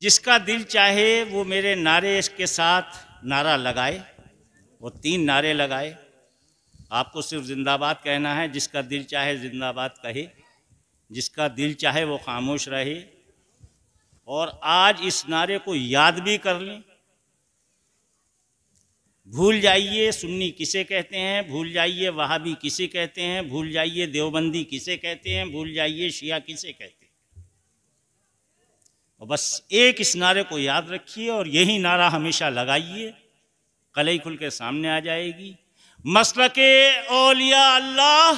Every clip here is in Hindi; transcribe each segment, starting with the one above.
जिसका दिल चाहे वो मेरे नारे के साथ नारा लगाए। वो 3 नारे लगाए। आपको सिर्फ जिंदाबाद कहना है। जिसका दिल चाहे जिंदाबाद कहे, जिसका दिल चाहे वो खामोश रहे। और आज इस नारे को याद भी कर लें। भूल जाइए सुन्नी किसे कहते हैं, भूल जाइए वहाबी किसे कहते हैं, भूल जाइए देवबंदी किसे कहते हैं, भूल जाइए शिया किसे कहते हैं। और बस एक इस नारे को याद रखिए और यही नारा हमेशा लगाइए। कलई खुल के सामने आ जाएगी। मसलके औलिया अल्लाह,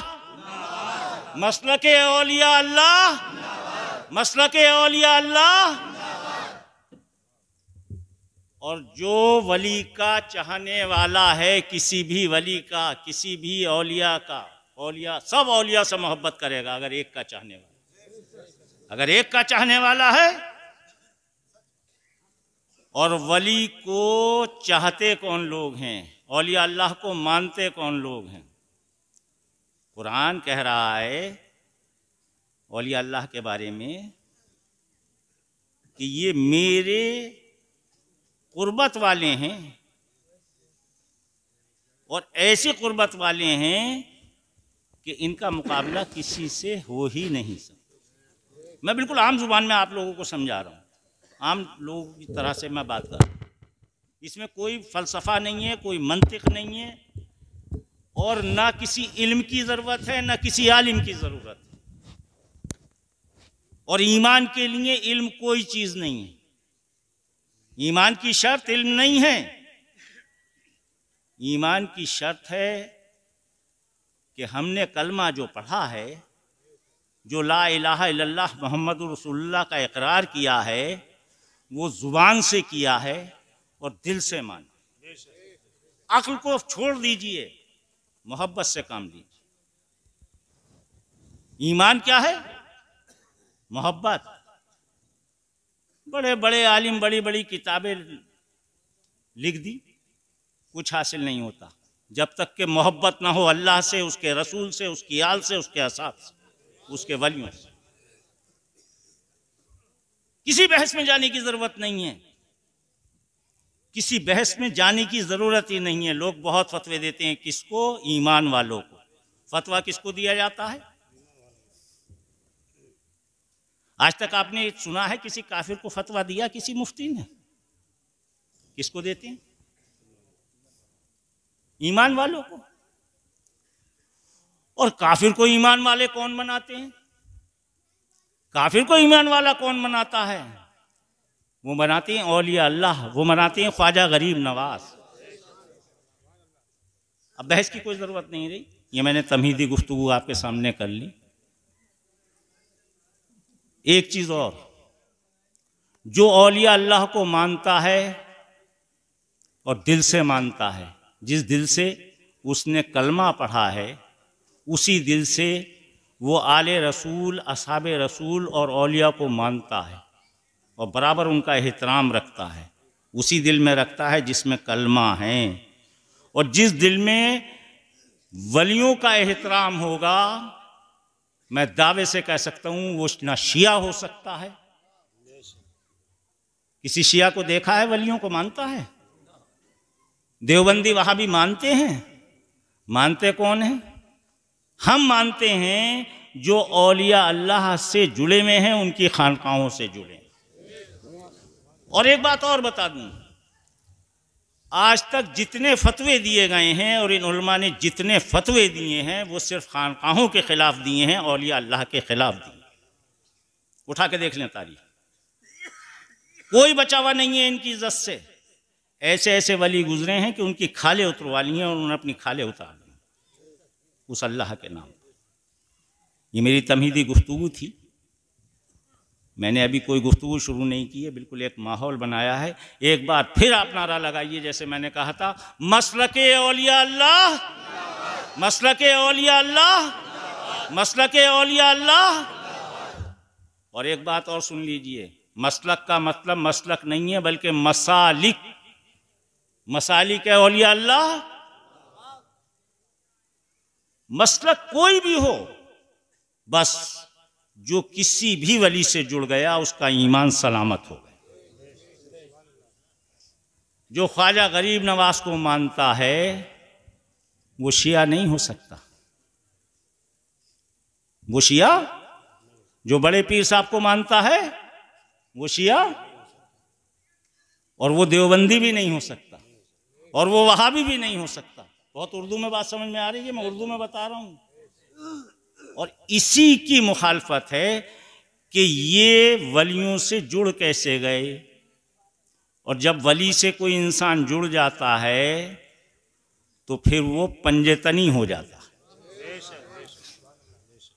मसलके औलिया अल्लाह, मसलके औलिया अल्लाह। और जो वली का चाहने वाला है, किसी भी वली का, किसी भी औलिया का, औलिया सब औलिया से मोहब्बत करेगा अगर एक का चाहने वाला, अगर एक का चाहने वाला है। और वली को चाहते कौन लोग हैं, औलिया अल्लाह को मानते कौन लोग हैं? कुरान कह रहा है औलिया अल्लाह के बारे में कि ये मेरे कुर्बत वाले हैं और ऐसे कुर्बत वाले हैं कि इनका मुकाबला किसी से हो ही नहीं सकता। मैं बिल्कुल आम जुबान में आप लोगों को समझा रहा हूँ, आम लोगों की तरह से मैं बात कर रहा हूँ। इसमें कोई फ़लसफ़ा नहीं है, कोई मंतिक नहीं है और ना किसी इल्म की ज़रूरत है, ना किसी आलिम की ज़रूरत है। और ईमान के लिए इल्म कोई चीज़ नहीं है। ईमान की शर्त इल्म नहीं है। ईमान की शर्त है कि हमने कलमा जो पढ़ा है, जो ला इलाहा इल्लल्लाह मुहम्मदुर रसूलुल्लाह का इकरार किया है, वो ज़ुबान से किया है और दिल से माना। अक्ल को छोड़ दीजिए, मोहब्बत से काम लीजिए। ईमान क्या है? मोहब्बत। बड़े बड़े आलिम बड़ी बड़ी किताबें लिख दी, कुछ हासिल नहीं होता जब तक कि मोहब्बत ना हो अल्लाह से, उसके रसूल से, उसकी आल से, उसके असाब से, उसके वलियों से। किसी बहस में जाने की ज़रूरत नहीं है, किसी बहस में जाने की ज़रूरत ही नहीं है। लोग बहुत फतवे देते हैं, किसको? ईमान वालों को। फतवा किसको दिया जाता है? आज तक आपने सुना है किसी काफिर को फतवा दिया किसी मुफ्ती ने? किसको देते हैं? ईमान वालों को। और काफिर को ईमान वाले कौन बनाते हैं? काफिर को ईमान वाला कौन बनाता है? वो बनाते हैं औलिया अल्लाह, वो बनाते हैं ख्वाजा गरीब नवाज। अब बहस की कोई ज़रूरत नहीं रही। ये मैंने तमहीदी गुफ्तगू आपके सामने कर ली। एक चीज़ और, जो औलिया अल्लाह को मानता है और दिल से मानता है, जिस दिल से उसने कलमा पढ़ा है, उसी दिल से वो आले रसूल, असहाबे रसूल और औलिया को मानता है और बराबर उनका एहतराम रखता है। उसी दिल में रखता है जिसमें कलमा है। और जिस दिल में वलियों का एहतराम होगा, मैं दावे से कह सकता हूं वो ना शिया हो सकता है। किसी शिया को देखा है वलियों को मानता है? देवबंदी वहां भी मानते हैं? मानते कौन है? हम मानते हैं जो औलिया अल्लाह से जुड़े हुए हैं, उनकी खानकाहों से जुड़े हैं। और एक बात और बता दूं, आज तक जितने फतवे दिए गए हैं और इन उलमा ने जितने फतवे दिए हैं, वो सिर्फ खानकाहों के खिलाफ दिए हैं, औलिया अल्लाह के खिलाफ दिए। उठा के देख लें तारीख, कोई बचावा नहीं है इनकी इज्जत से। ऐसे ऐसे वली गुजरे हैं कि उनकी खाले उतरवा ली हैं और उन्होंने अपनी खाले उतार ली उस अल्लाह के नाम। ये मेरी तमहीदी गुफ्तगू थी। मैंने अभी कोई गुफ्तगू शुरू नहीं की है, बिल्कुल एक माहौल बनाया है। एक बार फिर आप नारा लगाइए, जैसे मैंने कहा था, मसलके औलिया अल्लाह, मसलके औलिया अल्लाह, मसलके औलिया अल्लाह। और एक बात और सुन लीजिए, मसलक का मतलब मसलक नहीं है बल्कि मसालिक, मसालिक है औलिया अल्लाह। मसलक कोई भी हो, बस जो किसी भी वली से जुड़ गया उसका ईमान सलामत हो गया। जो ख्वाजा गरीब नवाज को मानता है वो शिया नहीं हो सकता। वो शिया जो बड़े पीर साहब को मानता है वो शिया, और वो देवबंदी भी नहीं हो सकता, और वो वहाबी भी नहीं हो सकता। बहुत उर्दू में बात समझ में आ रही है, मैं उर्दू में बता रहा हूं। और इसी की मुखालफत है कि ये वलियों से जुड़ कैसे गए, और जब वली से कोई इंसान जुड़ जाता है तो फिर वो पंजेतनी हो जाता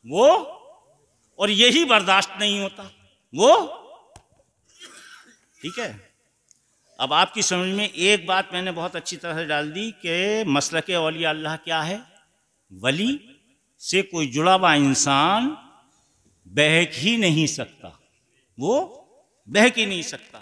वो, और यही बर्दाश्त नहीं होता वो। ठीक है, अब आपकी समझ में एक बात मैंने बहुत अच्छी तरह से डाल दी कि मसलक औलिया अल्लाह क्या है। वली से कोई जुड़ा हुआ इंसान बहक ही नहीं सकता, वो बहक ही नहीं सकता।